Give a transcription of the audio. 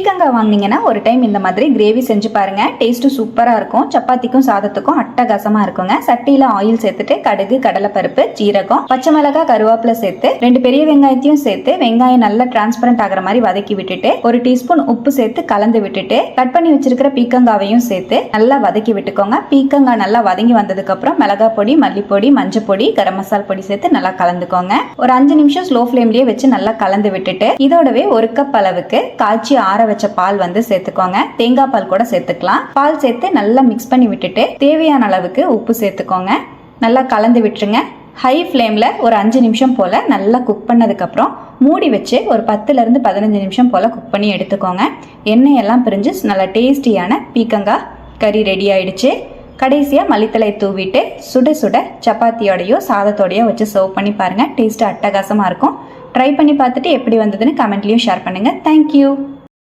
பீக்கங்காய் வாங்கினீங்கன்னா ஒரு டைம் இந்த மாதிரி கிரேவி செஞ்சு பாருங்க. டேஸ்ட்டு சூப்பராக இருக்கும். சப்பாத்திக்கும் சாதத்துக்கும் அட்டகாசமாக இருக்குங்க. சட்டியில் ஆயில் சேர்த்துட்டு கடுகு, கடலைப்பருப்பு, ஜீரகம், பச்சை மிளகாய், கருவேப்பிலை சேர்த்து 2 பெரிய வெங்காயத்தையும் சேர்த்து வெங்காயம் நல்லா டிரான்ஸ்பரண்ட் ஆகிற மாதிரி வதக்கி விட்டுட்டு 1 டீஸ்பூன் உப்பு சேர்த்து கலந்து விட்டுட்டு கட் பண்ணி வச்சிருக்கிற பீக்கங்காவையும் சேர்த்து நல்லா வதக்கி விட்டுக்கோங்க. பீக்கங்காய் நல்லா வதங்கி வந்ததுக்கு அப்புறம் மிளகாய் பொடி, மல்லிப்பொடி, மஞ்சள் பொடி, கரம் மசாலா பொடி சேர்த்து நல்லா கலந்துக்கோங்க. ஒரு 5 நிமிஷம் ஸ்லோ ஃப்ளேம்லயே வச்சு நல்லா கலந்து விட்டுட்டு இதோடவே 1 கப் அளவுக்கு காய்ச்சி ஆற வச்ச பால் வந்து சேர்த்துக்கோங்க. தேங்காய் பால் கூட சேர்த்துக்கலாம். பால் சேர்த்து நல்லா மிக்ஸ் பண்ணி விட்டுட்டு தேவையான அளவுக்கு உப்பு சேர்த்துக்கோங்க. நல்லா கலந்து விட்டுருங்க. ஹை ஃப்ளேம்ல ஒரு 5 நிமிஷம் போல நல்லா குக் பண்ணதுக்கு அப்புறம் மூடி வச்சு ஒரு 10 இருந்து 15 நிமிஷம் போல குக் பண்ணி எடுத்துக்கோங்க. எண்ணெய் எல்லாம் பிரிஞ்சு நல்லா டேஸ்டியான பீக்கங்காய் கறி ரெடி ஆயிடுச்சு. கடைசியா மல்லித்தலை தூவிட்டு சுட சுட சப்பாத்தியோடையோ சாதத்தோடையோ வச்சு சர்வ் பண்ணி பாருங்க. டேஸ்ட் அட்டகாசமா இருக்கும். ட்ரை பண்ணி பார்த்துட்டு எப்படி வந்ததுன்னு கமெண்ட்லயும் ஷேர் பண்ணுங்க. தேங்க்யூ.